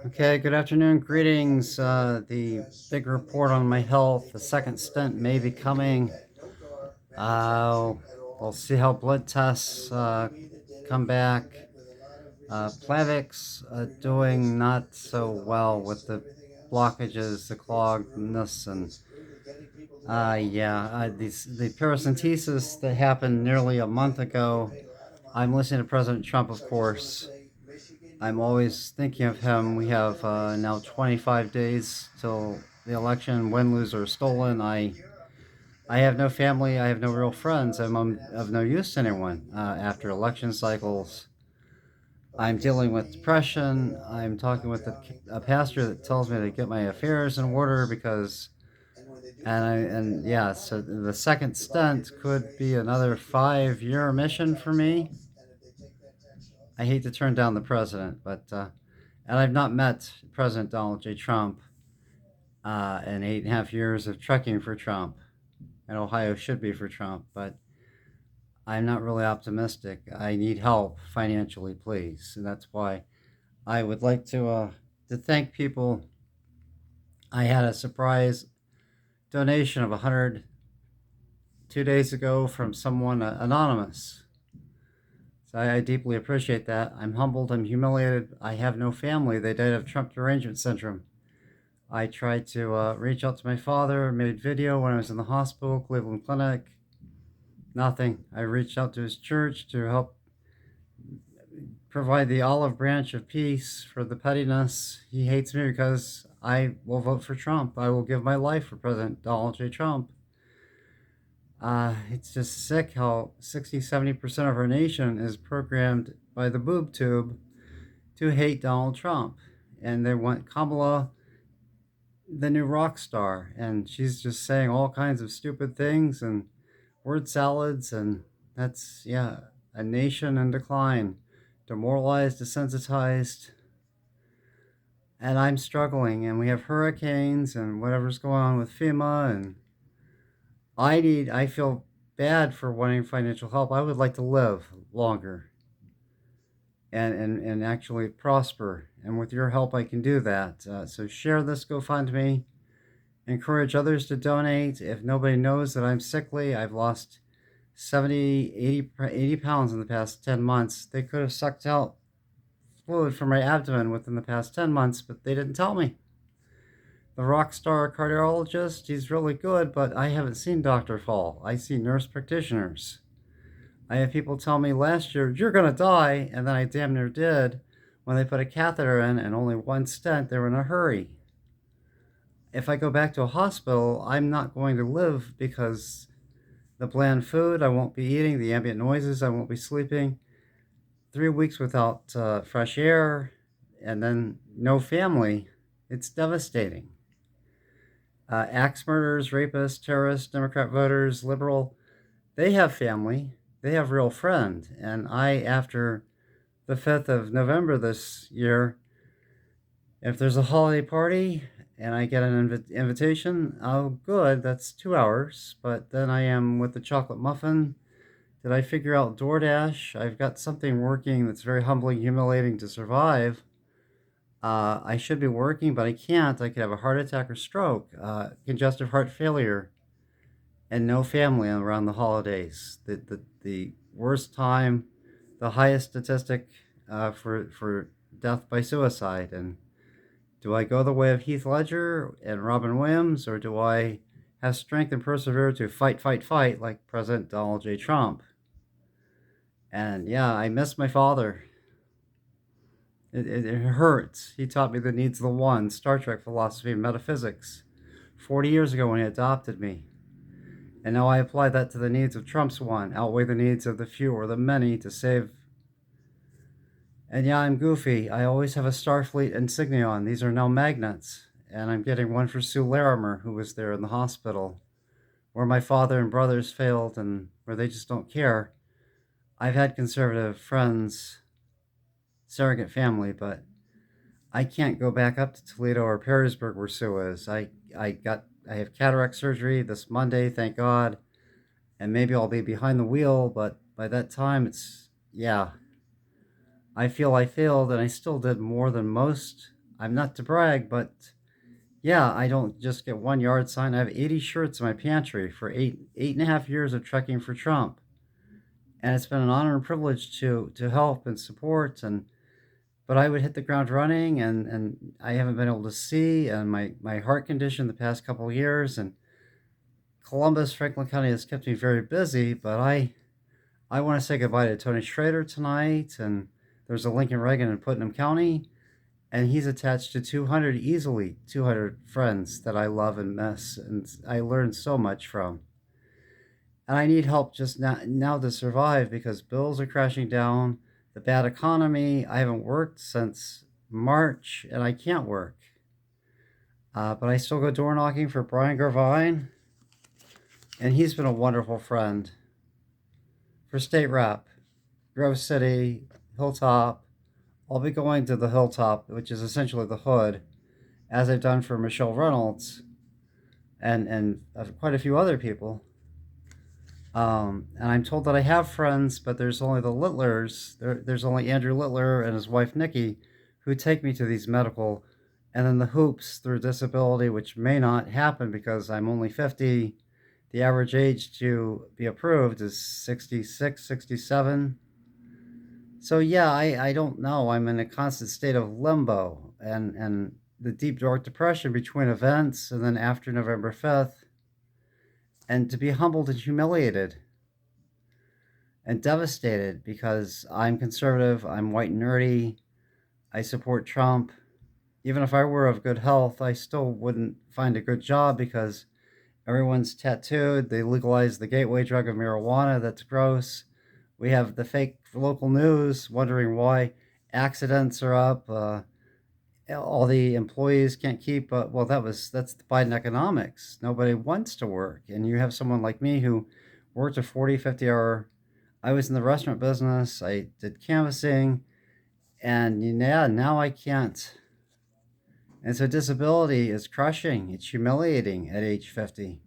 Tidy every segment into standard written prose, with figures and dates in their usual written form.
Okay, good afternoon. Greetings. The big report on my health. The second stent may be coming. Uh, we'll see how blood tests come back. Plavix doing not so well with the blockages, the cloggedness, and the paracentesis that happened nearly a month ago. I'm listening to President Trump, of course. I'm always thinking of him. We have now 25 days till the election. Win, lose, or stolen. I have no family. I have no real friends. I'm of no use to anyone after election cycles. I'm dealing with depression. I'm talking with a pastor that tells me to get my affairs in order because, so the second stunt could be another 5-year mission for me. I hate to turn down the president, and I've not met President Donald J. Trump in 8.5 years of trekking for Trump, and Ohio should be for Trump, but I'm not really optimistic. I need help financially, please, and that's why I would like to thank people. I had a surprise donation of 102 days ago from someone anonymous. So I deeply appreciate that. I'm humbled. I'm humiliated. I have no family. They died of Trump derangement syndrome. I tried to reach out to my father, made video when I was in the hospital, Cleveland Clinic. Nothing. I reached out to his church to help provide the olive branch of peace for the pettiness. He hates me because I will vote for Trump. I will give my life for President Donald J. Trump. It's just sick how 60-70% of our nation is programmed by the boob tube to hate Donald Trump. And they want Kamala the new rock star, and she's just saying all kinds of stupid things and word salads, and that's, yeah, a nation in decline, demoralized, desensitized, and I'm struggling, and we have hurricanes and whatever's going on with FEMA, and I feel bad for wanting financial help. I would like to live longer and actually prosper, and with your help I can do that. So share this GoFundMe. Encourage others to donate. If nobody knows that I'm sickly, I've lost 70, 80 pounds in the past 10 months. They could have sucked out fluid from my abdomen within the past 10 months, but they didn't tell me. The rock star cardiologist, he's really good, but I haven't seen Dr. Fall. I see nurse practitioners. I had people tell me last year, you're going to die, and then I damn near did. When they put a catheter in and only one stent, they were in a hurry. If I go back to a hospital, I'm not going to live because the bland food I won't be eating, the ambient noises I won't be sleeping, 3 weeks without fresh air, and then no family. It's devastating. Axe murderers, rapists, terrorists, Democrat voters, liberal, they have family. They have real friend. And I, after the 5th of November this year, if there's a holiday party and I get an invitation, oh, good, that's 2 hours. But then I am with the chocolate muffin. Did I figure out DoorDash? I've got something working that's very humbling, humiliating to survive. I should be working, but I can't. I could have a heart attack or stroke, congestive heart failure, and no family around the holidays. The worst time, the highest statistic for death by suicide. And do I go the way of Heath Ledger and Robin Williams, or do I have strength and persevere to fight, fight, fight like President Donald J. Trump? And yeah, I miss my father. It hurts. He taught me the needs of the one, Star Trek philosophy and metaphysics, 40 years ago when he adopted me. And now I apply that to the needs of Trump's one, outweigh the needs of the few or the many to save. And yeah, I'm goofy. I always have a Starfleet insignia on. These are now magnets. And I'm getting one for Sue Larimer, who was there in the hospital, where my father and brothers failed and where they just don't care. I've had conservative friends, surrogate family, but I can't go back up to Toledo or Perrysburg where Sue is. I have cataract surgery this Monday, thank God, and maybe I'll be behind the wheel, but by that time it's, yeah, I feel I failed, and I still did more than most I'm not to brag, but yeah, I don't just get one yard sign. I have 80 shirts in my pantry for eight and a half years of trekking for Trump. And it's been an honor and privilege to help and support. And but I would hit the ground running, and I haven't been able to see, and my heart condition the past couple of years, and Columbus, Franklin County has kept me very busy. But I want to say goodbye to Tony Schrader tonight, and there's a Lincoln Reagan in Putnam County, and he's attached to 200, easily 200 friends that I love and miss, and I learned so much from. And I need help just now to survive because bills are crashing down, the bad economy. I haven't worked since March, and I can't work. But I still go door knocking for Brian Garvine, and he's been a wonderful friend. For state rep, Grove City, Hilltop, I'll be going to the Hilltop, which is essentially the hood, as I've done for Michelle Reynolds and quite a few other people. And I'm told that I have friends, but there's only the Littlers. There's only Andrew Littler and his wife Nikki who take me to these medical, and then the hoops through disability, which may not happen because I'm only 50. The average age to be approved is 66, 67. So yeah, I don't know. I'm in a constant state of limbo and the deep dark depression between events and then after November 5th, and to be humbled and humiliated and devastated because I'm conservative, I'm white and nerdy, I support Trump. Even if I were of good health, I still wouldn't find a good job because everyone's tattooed. They legalized the gateway drug of marijuana. That's gross. We have the fake local news wondering why accidents are up. All the employees can't keep. Well, that's the Biden economics. Nobody wants to work, and you have someone like me who worked a 40, 50-hour. I was in the restaurant business. I did canvassing, and yeah, now I can't. And so disability is crushing. It's humiliating at age 50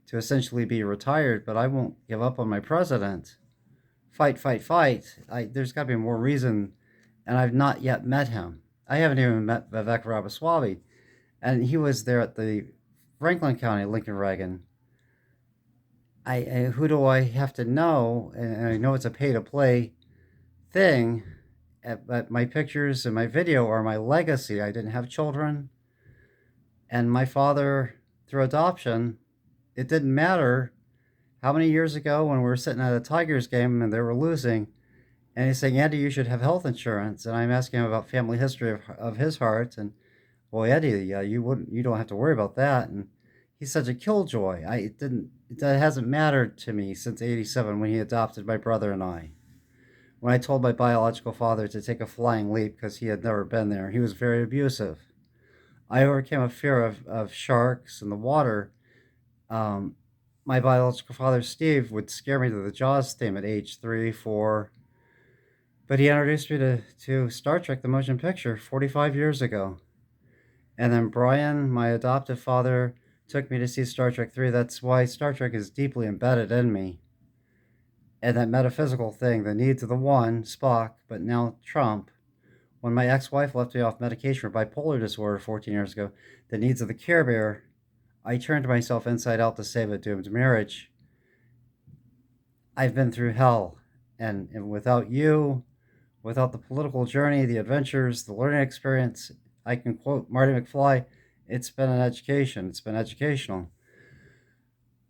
to essentially be retired, but I won't give up on my president. Fight, fight, fight. There's got to be more reason, and I've not yet met him. I haven't even met Vivek Ramaswamy, and he was there at the Franklin County Lincoln Reagan. Who do I have to know? And I know it's a pay-to-play thing, but my pictures and my video are my legacy. I didn't have children, and my father, through adoption, it didn't matter how many years ago when we were sitting at a Tigers game and they were losing, and he's saying, Andy, you should have health insurance. And I'm asking him about family history of his heart. And, well, Andy, you don't have to worry about that. And he's such a killjoy. It hasn't mattered to me since 87 when he adopted my brother and I. When I told my biological father to take a flying leap because he had never been there, he was very abusive. I overcame a fear of sharks and the water. My biological father, Steve, would scare me to the Jaws theme at age 3, 4. But he introduced me to Star Trek, the motion picture, 45 years ago. And then Brian, my adoptive father, took me to see Star Trek 3. That's why Star Trek is deeply embedded in me. And that metaphysical thing, the needs of the one, Spock, but now Trump. When my ex-wife left me off medication for bipolar disorder 14 years ago, the needs of the Care Bear, I turned myself inside out to save a doomed marriage. I've been through hell, and without you, without the political journey, the adventures, the learning experience, I can quote Marty McFly, it's been an education. It's been educational.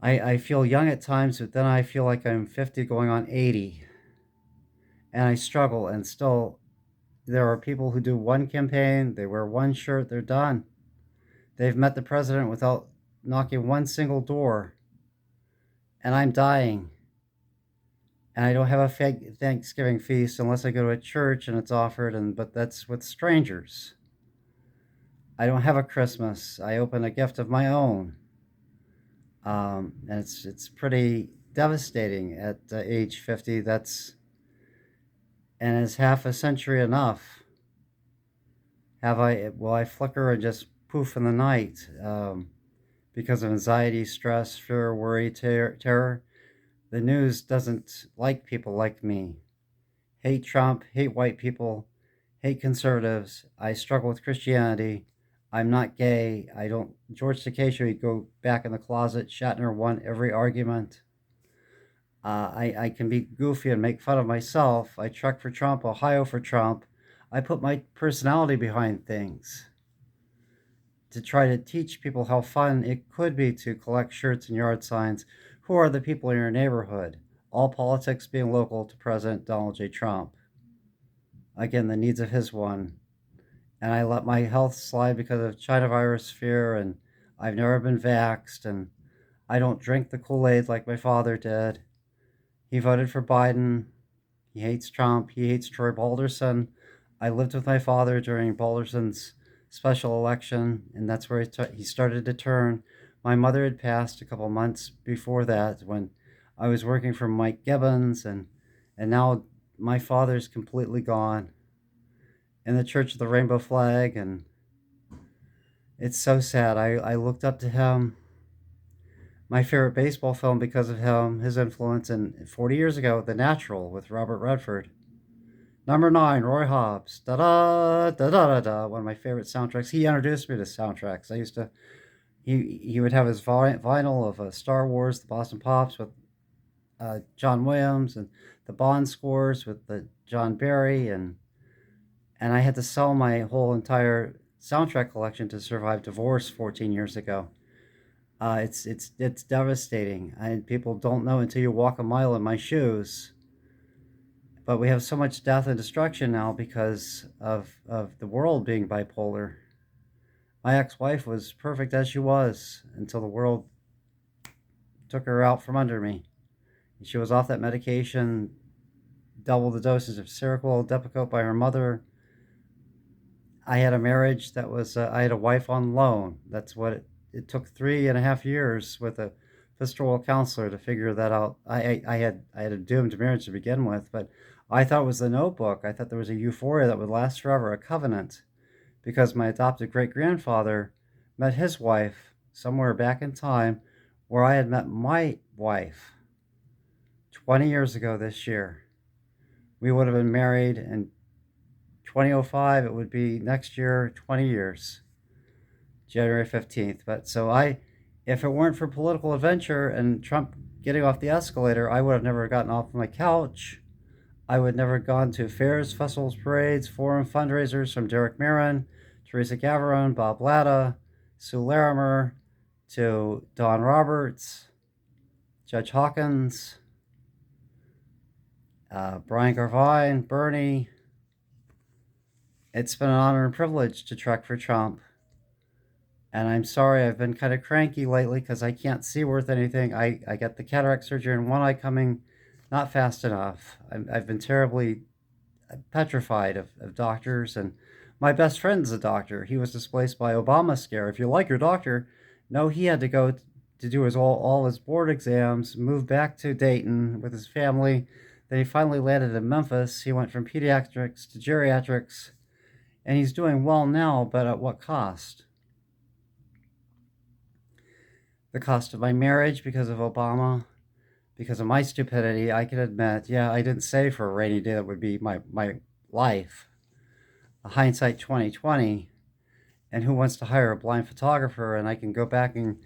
I feel young at times, but then I feel like I'm 50 going on 80. And I struggle, and still, there are people who do one campaign, they wear one shirt, they're done. They've met the president without knocking one single door. And I'm dying. And I don't have a fake Thanksgiving feast unless I go to a church and it's offered, but that's with strangers. I don't have a Christmas. I open a gift of my own. And it's pretty devastating at age 50. And is half a century enough? Will I flicker and just poof in the night because of anxiety, stress, fear, worry, terror? The news doesn't like people like me. Hate Trump, hate white people, hate conservatives. I struggle with Christianity. I'm not gay. I don't. George Takei, he'd go back in the closet. Shatner won every argument. I can be goofy and make fun of myself. I truck for Trump, Ohio for Trump. I put my personality behind things to try to teach people how fun it could be to collect shirts and yard signs. Who are the people in your neighborhood? All politics being local to President Donald J. Trump. Again, the needs of his one. And I let my health slide because of China virus fear, and I've never been vaxxed, and I don't drink the Kool-Aid like my father did. He voted for Biden. He hates Trump. He hates Troy Balderson. I lived with my father during Balderson's special election, and that's where he started to turn. My mother had passed a couple months before that when I was working for Mike Gibbons, and now my father's completely gone in the Church of the Rainbow Flag, and it's so sad. I looked up to him. My favorite baseball film because of him, his influence, and 40 years ago, The Natural with Robert Redford. Number 9, Roy Hobbs. Da da da da da da. One of my favorite soundtracks. He introduced me to soundtracks. I used to. He would have his vinyl of Star Wars, the Boston Pops with John Williams, and the Bond scores with the John Barry, and I had to sell my whole entire soundtrack collection to survive divorce 14 years ago. It's devastating. People don't know until you walk a mile in my shoes. But we have so much death and destruction now because of the world being bipolar. My ex-wife was perfect as she was until the world took her out from under me. She was off that medication, double the dosage of Seroquel, Depakote by her mother. I had a marriage that was, I had a wife on loan. That's what it took 3.5 years with a pastoral counselor to figure that out. I had a doomed marriage to begin with, but I thought it was The Notebook. I thought there was a euphoria that would last forever, a covenant, because my adopted great-grandfather met his wife somewhere back in time where I had met my wife 20 years ago this year. We would have been married in 2005. It would be next year, 20 years, January 15th. But if it weren't for political adventure and Trump getting off the escalator, I would have never gotten off my couch. I would never have gone to fairs, festivals, parades, forum fundraisers from Derek Marin, Teresa Gavarone, Bob Latta, Sue Larimer, to Don Roberts, Judge Hawkins, Brian Garvine, Bernie. It's been an honor and privilege to trek for Trump. And I'm sorry, I've been kind of cranky lately because I can't see worth anything. I got the cataract surgery in one eye coming not fast enough. I've been terribly petrified of doctors, and my best friend's a doctor. He was displaced by Obamacare. If you like your doctor, no, he had to go to do all his board exams, move back to Dayton with his family. Then he finally landed in Memphis. He went from pediatrics to geriatrics, and he's doing well now, but at what cost? The cost of my marriage because of Obama, because of my stupidity. I can admit, yeah, I didn't say for a rainy day that would be my life. Hindsight 2020, and who wants to hire a blind photographer? And I can go back and,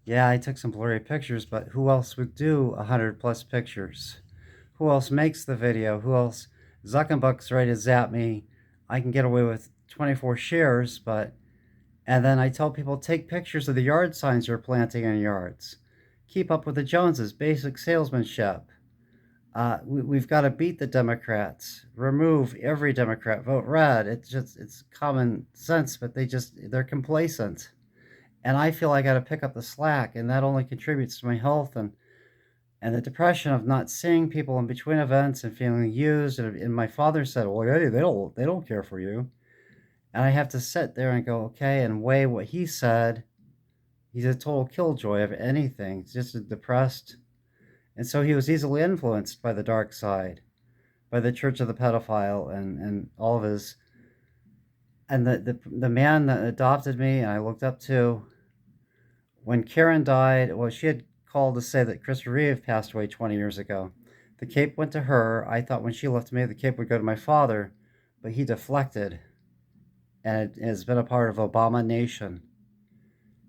yeah, I took some blurry pictures, but who else would do 100 plus pictures? Who else makes the video? Who else? Zuckerberg's ready to zap me. I can get away with 24 shares, but, and then I tell people, take pictures of the yard signs you're planting in yards. Keep up with the Joneses, basic salesmanship. We've got to beat the Democrats. Remove every Democrat. Vote red. It's common sense, but they're complacent. And I feel I got to pick up the slack, and that only contributes to my health and the depression of not seeing people in between events and feeling used. And my father said, "Well, hey, they don't care for you." And I have to sit there and go, okay, and weigh what he said. He's a total killjoy of anything. He's just a depressed. And so he was easily influenced by the dark side, by the Church of the Pedophile and all of his. And the man that adopted me and I looked up to, when Karen died, well, she had called to say that Christopher Reeve passed away 20 years ago. The cape went to her. I thought when she left me, the cape would go to my father. but he deflected and has been a part of Obama Nation.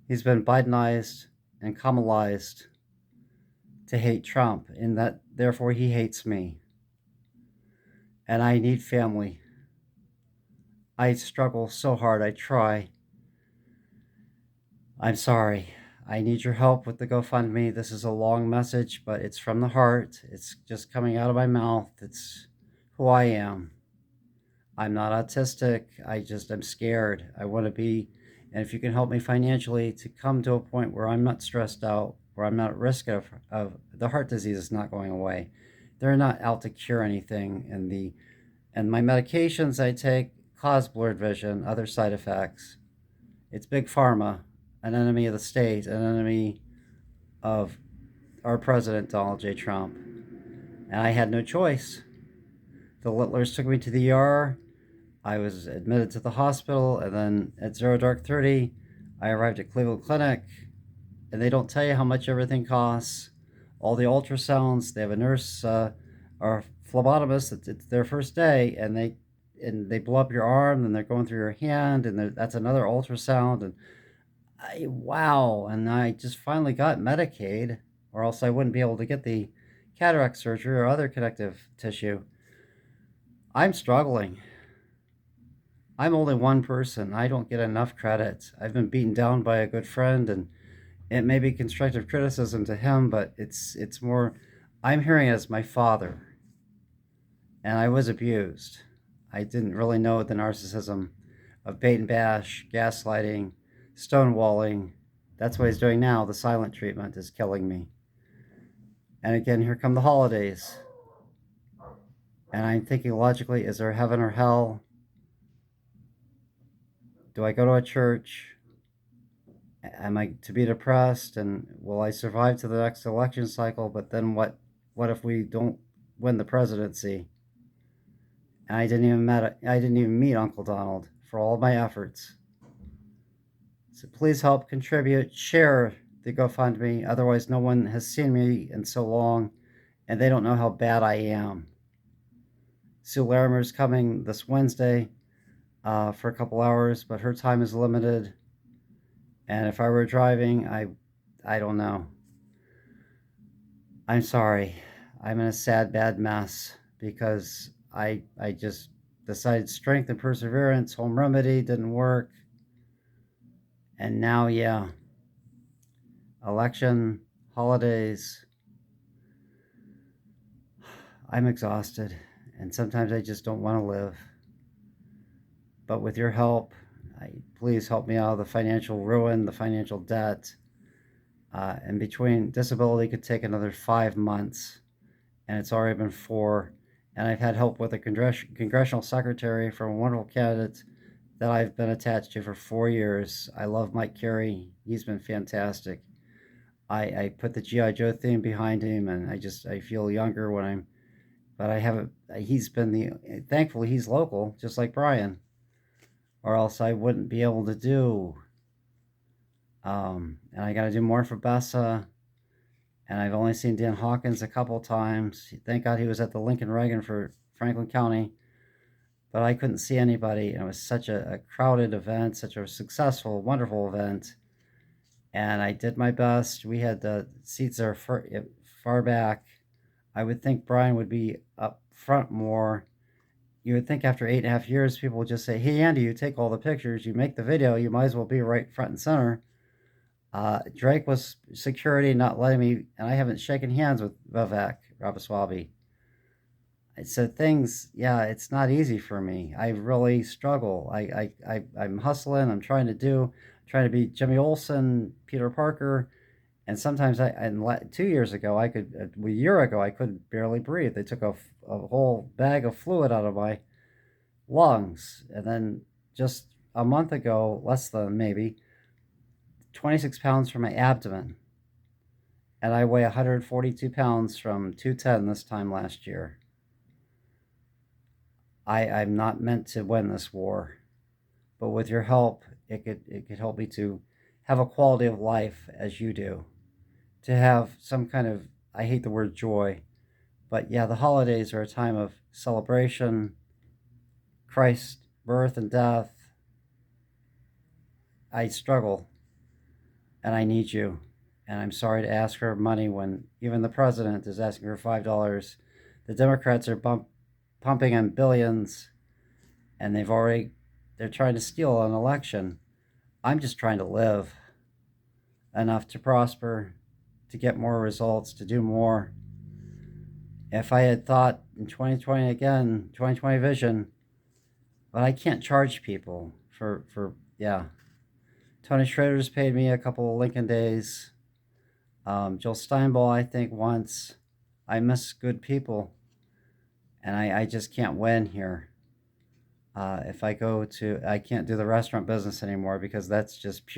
He's been Bidenized and Kamalized to hate Trump, and that therefore he hates me. And I need family. I struggle so hard. I try. I'm sorry. I need your help with the GoFundMe. This is a long message, but it's from the heart. It's just coming out of my mouth. It's who I am. I'm not autistic. I'm scared. I want to be, and if you can help me financially to come to a point where I'm not stressed out, where I'm not at risk of the heart disease is not going away. They're not out to cure anything, and my medications I take cause blurred vision, other side effects. It's big pharma, an enemy of the state, an enemy of our president, Donald J. Trump. And I had no choice. The Littlers took me to the ER. I was admitted to the hospital, and then at 0 dark 30, I arrived at Cleveland Clinic, and they don't tell you how much everything costs. All the ultrasounds, they have a nurse or phlebotomist. It's their first day, and they blow up your arm, and they're going through your hand, and that's another ultrasound, and wow. And I just finally got Medicaid, or else I wouldn't be able to get the cataract surgery or other connective tissue. I'm struggling. I'm only one person. I don't get enough credit. I've been beaten down by a good friend, and it may be constructive criticism to him, but it's more, I'm hearing it as my father, and I was abused. I didn't really know the narcissism of bait and bash, gaslighting, stonewalling. That's what he's doing now. The silent treatment is killing me. And again, here come the holidays. And I'm thinking logically, is there heaven or hell? Do I go to a church? Am I to be depressed? And will I survive to the next election cycle? But then what if we don't win the presidency? And I didn't even meet Uncle Donald for all of my efforts. So please help contribute, share the GoFundMe. Otherwise, no one has seen me in so long, and they don't know how bad I am. Sue Larimer's coming this Wednesday for a couple hours, but her time is limited. And if I were driving, I don't know. I'm sorry. I'm in a sad, bad mess because I just decided strength and perseverance, home remedy didn't work. And now, yeah, election, holidays. I'm exhausted, and sometimes I just don't want to live. But with your help, please help me out of the financial ruin, the financial debt. And between disability could take another 5 months, and it's already been 4. And I've had help with a congressional secretary from a wonderful candidate that I've been attached to for 4 years. I love Mike Carey. He's been fantastic. I put the G.I. Joe theme behind him, and I feel younger when I'm, but I haven't, thankfully he's local, just like Brian, or else I wouldn't be able to do. And I got to do more for Bessa. And I've only seen Dan Hawkins a couple times. Thank God he was at the Lincoln Reagan for Franklin County. But I couldn't see anybody. And it was such a crowded event, such a successful, wonderful event. And I did my best. We had the seats there far back. I would think Brian would be up front more. You would think after 8.5 years, people would just say, hey, Andy, you take all the pictures, you make the video, you might as well be right front and center. Drake was security not letting me, and I haven't shaken hands with Vivek Ramaswamy. So things, yeah, it's not easy for me. I really struggle. I'm hustling. I'm trying to be Jimmy Olsen, Peter Parker, and sometimes and 2 years ago, a year ago, I couldn't barely breathe. They took a whole bag of fluid out of my lungs, and then just a month ago, less than maybe, 26 pounds from my abdomen, and I weigh 142 pounds from 210 this time last year. I'm not meant to win this war, but with your help, it could help me to have a quality of life as you do, to have some kind of, I hate the word joy, but yeah, the holidays are a time of celebration, Christ's birth and death, I struggle and I need you. And I'm sorry to ask for money when even the president is asking for $5. The Democrats are pumping in billions, and they're trying to steal an election. I'm just trying to live enough to prosper, to get more results, to do more. If I had thought in 2020 again, 2020 vision, but I can't charge people yeah. Tony Schrader's paid me a couple of Lincoln days. Jill Steinball, I think, once. I miss good people, and I just can't win here. If I can't do the restaurant business anymore because that's just pure.